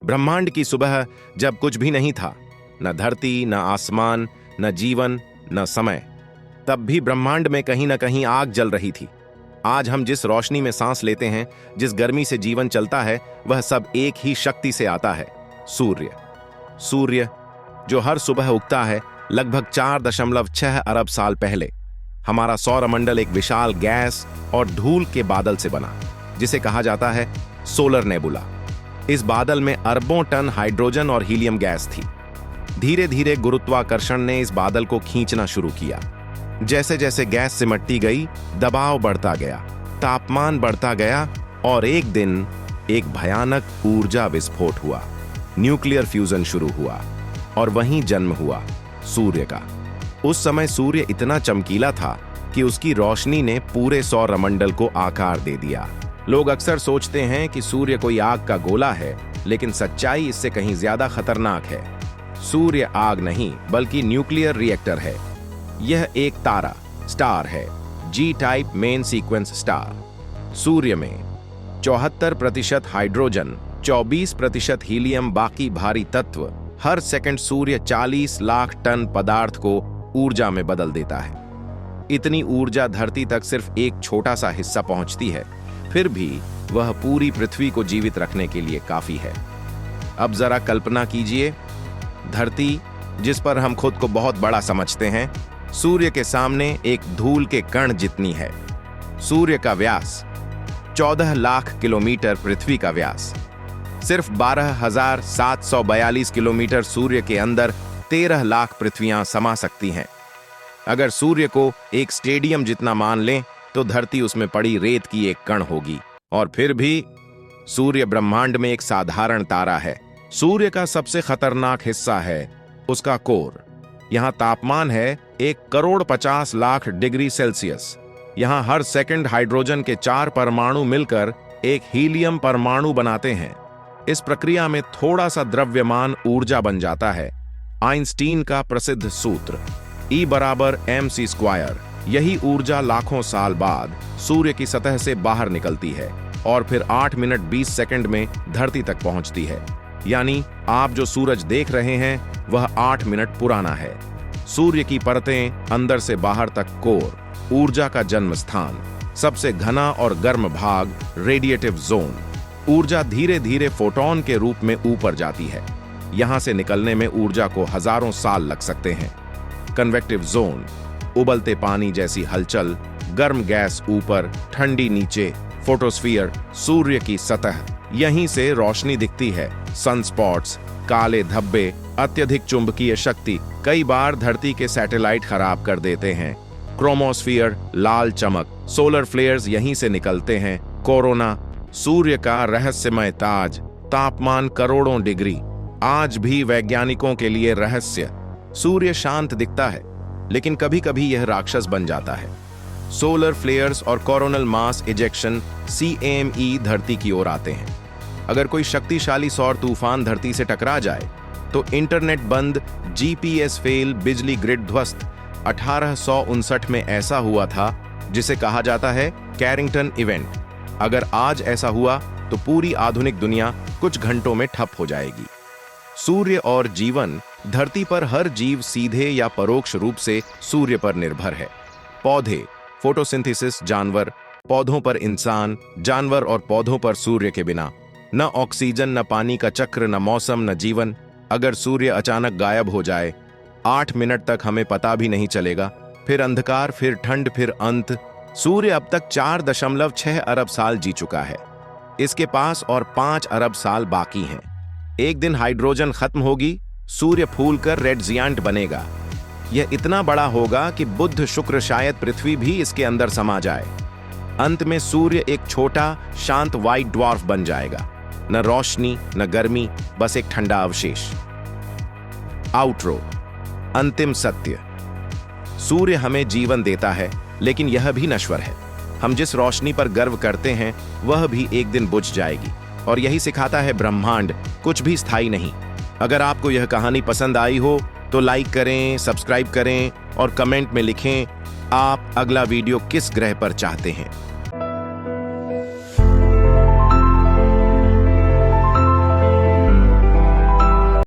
ब्रह्मांड की सुबह जब कुछ भी नहीं था, न धरती, न आसमान, न जीवन, न समय, तब भी ब्रह्मांड में कहीं न कहीं आग जल रही थी। आज हम जिस रोशनी में सांस लेते हैं, जिस गर्मी से जीवन चलता है, वह सब एक ही शक्ति से आता है, सूर्य। सूर्य जो हर सुबह उगता है लगभग 4.6 अरब साल पहले। हमारा सौरमंडल एक विशाल गैस और धूल के बादल से बना, जिसे कहा जाता है सोलर नेबुला। इस बादल में अरबों टन हाइड्रोजन और हीलियम गैस थी। धीरे धीरे गुरुत्वाकर्षण ने इस बादल को खींचना शुरू किया। जैसे जैसे गैस सिमटती गई, दबाव बढ़ता गया, तापमान बढ़ता गया और एक दिन एक भयानक ऊर्जा विस्फोट हुआ। न्यूक्लियर फ्यूजन शुरू हुआ और वहीं जन्म हुआ सूर्य का। उस समय सूर्य इतना चमकीला था कि उसकी रोशनी ने पूरे सौरमंडल को आकार दे दिया। लोग अक्सर सोचते हैं कि सूर्य कोई आग का गोला है, लेकिन सच्चाई इससे कहीं ज्यादा खतरनाक है। सूर्य आग नहीं, बल्कि न्यूक्लियर रिएक्टर है। यह एक तारा स्टार है, जी टाइप मेन सीक्वेंस स्टार। सूर्य में 74% हाइड्रोजन, 24% हीलियम, बाकी भारी तत्व। हर सेकंड सूर्य 40 लाख टन पदार्थ को ऊर्जा में बदल देता है। इतनी ऊर्जा धरती तक सिर्फ एक छोटा सा हिस्सा पहुंचती है, फिर भी वह पूरी पृथ्वी को जीवित रखने के लिए काफी है। अब जरा कल्पना कीजिए, धरती जिस पर हम खुद को बहुत बड़ा समझते हैं, सूर्य के सामने एक धूल के कण जितनी है। सूर्य का व्यास 14 लाख किलोमीटर, पृथ्वी का व्यास सिर्फ 12,742 किलोमीटर। सूर्य के अंदर 13 लाख पृथ्वियां समा सकती हैं। अगर सूर्य को एक स्टेडियम जितना मान लें, तो धरती उसमें पड़ी रेत की एक कण होगी। और फिर भी सूर्य ब्रह्मांड में एक साधारण तारा है। सूर्य का सबसे खतरनाक हिस्सा है उसका कोर। यहां तापमान है 1,50,00,000 डिग्री सेल्सियस। यहां हर सेकंड हाइड्रोजन के 4 परमाणु मिलकर एक हीलियम परमाणु बनाते हैं। इस प्रक्रिया में थोड़ा सा द्रव्यमान ऊर्जा बन जाता है। आइंस्टीन का प्रसिद्ध सूत्र E = mc²। यही ऊर्जा लाखों साल बाद सूर्य की सतह से बाहर निकलती है और फिर 8 मिनट 20 सेकंड में धरती तक पहुंचती है। यानी आप जो सूरज देख रहे हैं, वह 8 मिनट पुराना है। सूर्य की परतें अंदर से बाहर तक कोर, ऊर्जा का जन्म स्थान, सबसे घना और गर्म भाग रेडिएटिव जोन। ऊर्जा धीरे धीरे फोटोन के रूप में ऊपर जाती है। यहां से निकलने में ऊर्जा को हजारों साल लग सकते हैं। कन्वेक्टिव जोन, उबलते पानी जैसी हलचल, गर्म गैस ऊपर, ठंडी नीचे। फोटोस्फीयर, सूर्य की सतह, यहीं से रोशनी दिखती है। सनस्पॉट्स, काले धब्बे, अत्यधिक चुंबकीय शक्ति कई बार धरती के सैटेलाइट खराब कर देते हैं। क्रोमोस्फीयर, लाल चमक, सोलर फ्लेयर्स यहीं से निकलते हैं। कोरोना, सूर्य का रहस्यमय ताज, तापमान करोड़ों डिग्री, आज भी वैज्ञानिकों के लिए रहस्य। सूर्य शांत दिखता है, लेकिन कभी कभी यह राक्षस बन जाता है। सोलर फ्लेयर्स और कोरोनल मास इजेक्शन CME धरती की ओर आते हैं। अगर कोई शक्तिशाली सौर तूफान धरती से टकरा जाए तो इंटरनेट बंद, GPS फेल, बिजली ग्रिड ध्वस्त। 1859 में ऐसा हुआ था, जिसे कहा जाता है कैरिंगटन इवेंट। अगर आज ऐसा हुआ तो पूरी आधुनिक दुनिया कुछ घंटों में ठप हो जाएगी। सूर्य और जीवन, धरती पर हर जीव सीधे या परोक्ष रूप से सूर्य पर निर्भर है। पौधे, फोटोसिंथेसिस, जानवर, पौधों पर इंसान, जानवर और पौधों पर सूर्य के बिना न ऑक्सीजन, न पानी का चक्र, न मौसम, न जीवन। अगर सूर्य अचानक गायब हो जाए, 8 मिनट तक हमें पता भी नहीं चलेगा। फिर अंधकार, फिर ठंड, फिर अंत। सूर्य अब तक 4.6 अरब साल जी चुका है। इसके पास और 5 अरब साल बाकी हैं। एक दिन हाइड्रोजन खत्म होगी, सूर्य फूलकर रेड जियांट बनेगा। यह इतना बड़ा होगा कि बुध, शुक्र, शायद पृथ्वी भी इसके अंदर समा जाए। अंत में सूर्य एक छोटा शांत व्हाइट ड्वार्फ बन जाएगा। न रोशनी, न गर्मी, बस एक ठंडा अवशेष। आउटरो, अंतिम सत्य। सूर्य हमें जीवन देता है, लेकिन यह भी नश्वर है। हम जिस रोशनी पर गर्व करते हैं, वह भी एक दिन बुझ जाएगी। और यही सिखाता है ब्रह्मांड, कुछ भी स्थायी नहीं। अगर आपको यह कहानी पसंद आई हो तो लाइक करें, सब्सक्राइब करें और कमेंट में लिखें आप अगला वीडियो किस ग्रह पर चाहते हैं।